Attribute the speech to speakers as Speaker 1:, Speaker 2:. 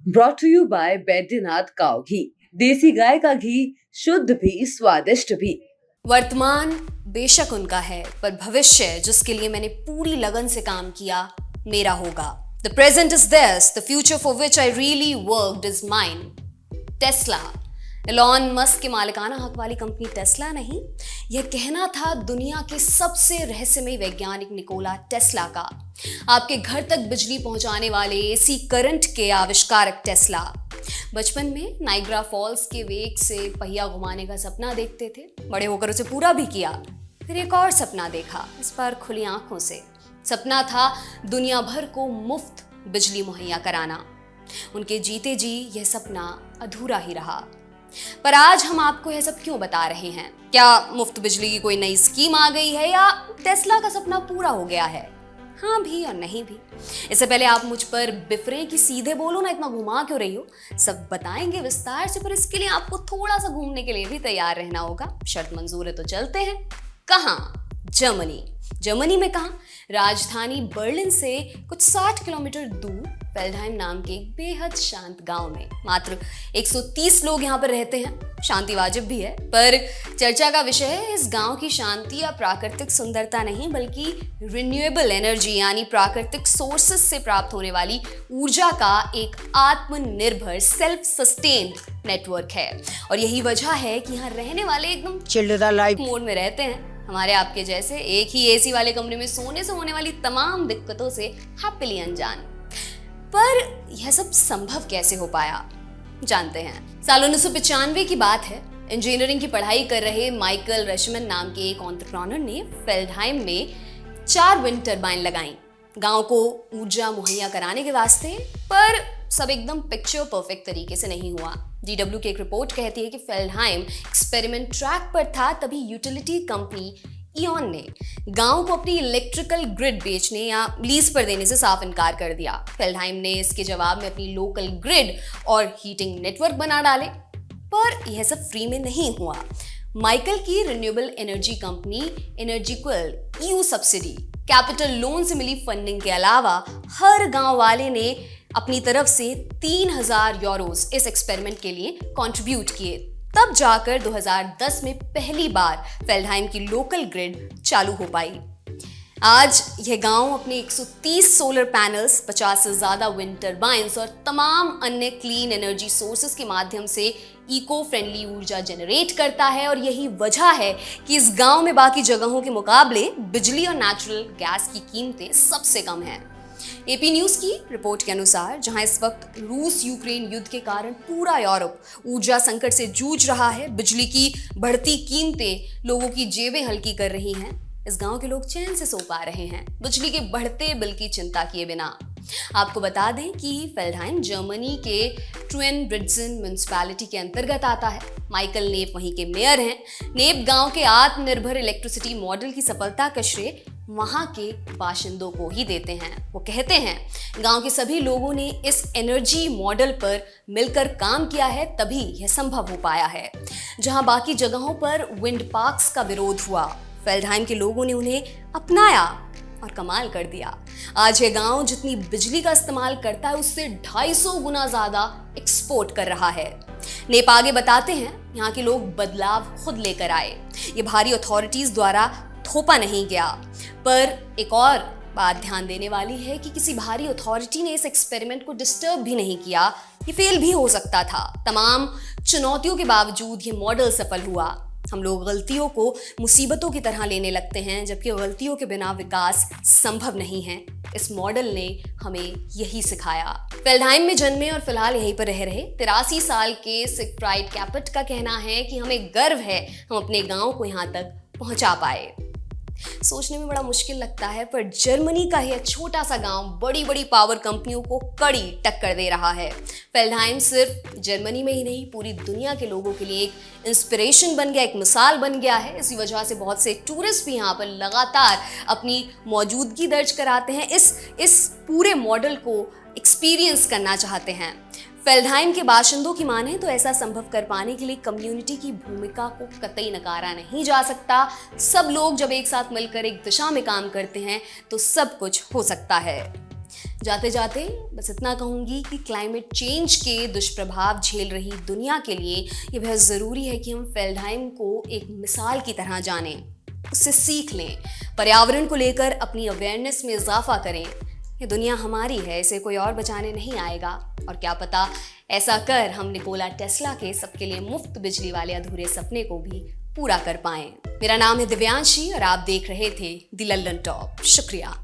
Speaker 1: Brought to you by Baidyanath cow ghee. देसी गाय का घी, शुद्ध भी स्वादिष्ट भी।
Speaker 2: वर्तमान बेशक उनका है, पर भविष्य जिसके लिए मैंने पूरी लगन से काम किया, मेरा होगा। The present is this, the future for which I really worked is mine. Tesla, Elon Musk के मालिकाना हक वाली कंपनी टेस्ला नहीं, यह कहना था दुनिया के सबसे रहस्यमय वैज्ञानिक निकोला टेस्ला का। आपके घर तक बिजली पहुंचाने वाले एसी करंट के आविष्कारक टेस्ला बचपन में नाइग्रा फॉल्स के वेग से पहिया घुमाने का सपना देखते थे। बड़े होकर उसे पूरा भी किया। फिर एक और सपना देखा, इस बार खुली आंखों से। सपना था दुनिया भर को मुफ्त बिजली मुहैया कराना। उनके जीते जी यह सपना अधूरा ही रहा। पर आज हम आपको यह सब क्यों बता रहे हैं? क्या मुफ्त बिजली की कोई नई स्कीम आ गई है या टेस्ला का सपना पूरा हो गया है? हाँ भी और नहीं भी। इससे पहले आप मुझ पर बिफरे कि सीधे बोलो ना, इतना घुमा क्यों रही हो? सब बताएंगे विस्तार से, पर इसके लिए आपको थोड़ा सा घूमने के लिए भी तैयार रहना होगा। शर्त मंजूर है तो चलते हैं। कहाँ? जर्मनी। जर्मनी में कहाँ? राजधानी बर्लिन से कुछ 60 किलोमीटर दूर फेल्डहाइम नाम के एक बेहद शांत गांव में मात्र 130 लोग यहाँ पर रहते हैं। शांति वाजिब भी है, पर चर्चा का विषय है इस गांव की शांति या प्राकृतिक सुंदरता नहीं, बल्कि रिन्यूएबल एनर्जी यानी प्राकृतिक सोर्सेस से प्राप्त होने वाली ऊर्जा का एक आत्मनिर्भर सेल्फ सस्टेन्ड नेटवर्क है। और यही वजह है कि यहाँ रहने वाले एकदम चिल्ड लाइफ मोड में रहते हैं। हमारे आपके जैसे एक ही एसी वाले कमरे में सोने से होने वाली तमाम दिक्कतों से हैप्पीली अनजान। पर यह सब संभव कैसे हो पाया, जानते हैं। साल 1995 की बात है। इंजीनियरिंग की पढ़ाई कर रहे माइकल रशमन नाम के एक एंटरप्रेन्योर ने फेल्डहाइम में 4 विंड टरबाइन लगाई गांव को ऊर्जा मुहैया कराने के वास्ते। पर सब एकदम पिक्चर परफेक्ट तरीके से नहीं हुआ। DW की एक रिपोर्ट कहती है कि फेल्डहाइम एक्सपेरिमेंट ट्रैक पर था, तभी यूटिलिटी कंपनी इयॉन ने गांव को अपनी इलेक्ट्रिकल ग्रिड बेचने या लीज पर देने से साफ इनकार कर दिया। फेल्डहाइम ने इसके जवाब में अपनी लोकल ग्रिड और हीटिंग नेटवर्क बना डाले। पर यह सब फ्री में नहीं हुआ। माइकल की रिन्यूएबल एनर्जी कंपनी एनर्जीक्वल EU सब्सिडी, कैपिटल लोन से मिली फंडिंग के अलावा हर गांव वाले ने अपनी तरफ से 3000 यूरोस इस एक्सपेरिमेंट के लिए कंट्रीब्यूट किए। तब जाकर 2010 में पहली बार फेल्डहाइम की लोकल ग्रिड चालू हो पाई। आज यह गांव अपने 130 सोलर पैनल्स, 50 से ज्यादा विंड टरबाइंस और तमाम अन्य क्लीन एनर्जी सोर्सेस के माध्यम से इको फ्रेंडली ऊर्जा जनरेट करता है। और यही वजह है कि इस गांव में बाकी जगहों के मुकाबले बिजली और नेचुरल गैस की कीमतें सबसे कम हैं। AP न्यूज की रिपोर्ट के अनुसार जहां इस वक्त रूस यूक्रेन युद्ध के कारण पूरा यूरोप ऊर्जा संकट से जूझ रहा है, बिजली की बढ़ती कीमतें लोगों की जेबें हल्की कर रही हैं, इस गांव के लोग चैन से सो पा रहे हैं बिजली के बढ़ते बिल की चिंता किए बिना। आपको बता दें कि फेल्डहाइम जर्मनी के ट्यूनब्रिड्जन म्युनिसिपैलिटी के अंतर्गत आता है। माइकल नेप वहीं के मेयर हैं। नेप गांव के आत्मनिर्भर इलेक्ट्रिसिटी मॉडल की सफलता का श्रेय वहां के बाशिंदों को ही देते हैं। वो कहते हैं गांव के सभी लोगों ने इस एनर्जी मॉडल पर मिलकर काम किया है, तभी यह संभव हो पाया है। जहां बाकी जगहों पर विंड पार्क्स का विरोध हुआ, फेल्डहाइम के लोगों ने उन्हें अपनाया और कमाल कर दिया। आज यह गांव जितनी बिजली का इस्तेमाल करता है उससे 250 गुना ज्यादा एक्सपोर्ट कर रहा है। नेप आगे बताते हैं यहाँ के लोग बदलाव खुद लेकर आए। ये भारी अथॉरिटीज द्वारा थोपा नहीं गया। पर एक और बात ध्यान देने वाली है कि किसी भारी अथॉरिटी ने इस एक्सपेरिमेंट को डिस्टर्ब भी नहीं किया। ये फेल भी हो सकता था। तमाम चुनौतियों के बावजूद ये मॉडल सफल हुआ। हम लोग गलतियों को मुसीबतों की तरह लेने लगते हैं, जबकि गलतियों के बिना विकास संभव नहीं है। इस मॉडल ने हमें यही सिखाया। फेल्डहाइम में जन्मे और फिलहाल यहीं पर रह रहे 83 साल के सिगफ्राइड कैपेट का कहना है कि हमें गर्व है हम अपने गांव को यहाँ तक पहुंचा पाए। सोचने में बड़ा मुश्किल लगता है, पर जर्मनी का यह छोटा सा गांव बड़ी बड़ी पावर कंपनियों को कड़ी टक्कर दे रहा है। फेल्डहाइम सिर्फ जर्मनी में ही नहीं, पूरी दुनिया के लोगों के लिए एक इंस्पिरेशन बन गया, एक मिसाल बन गया है। इसी वजह से बहुत से टूरिस्ट भी यहाँ पर लगातार अपनी मौजूदगी दर्ज कराते हैं, इस पूरे मॉडल को एक्सपीरियंस करना चाहते हैं। फेल्डहाइम के बाशिंदों की माने तो ऐसा संभव कर पाने के लिए कम्युनिटी की भूमिका को कतई नकारा नहीं जा सकता। सब लोग जब एक साथ मिलकर एक दिशा में काम करते हैं तो सब कुछ हो सकता है। जाते जाते बस इतना कहूँगी कि क्लाइमेट चेंज के दुष्प्रभाव झेल रही दुनिया के लिए ये बहुत ज़रूरी है कि हम फेल्डहाइम को एक मिसाल की तरह जानें, उससे सीख लें, पर्यावरण को लेकर अपनी अवेयरनेस में इजाफा करें। ये दुनिया हमारी है, इसे कोई और बचाने नहीं आएगा। और क्या पता ऐसा कर हम निकोला टेस्ला के सबके लिए मुफ्त बिजली वाले अधूरे सपने को भी पूरा कर पाएं। मेरा नाम है दिव्यांशी और आप देख रहे थे द लंदन टॉप। शुक्रिया।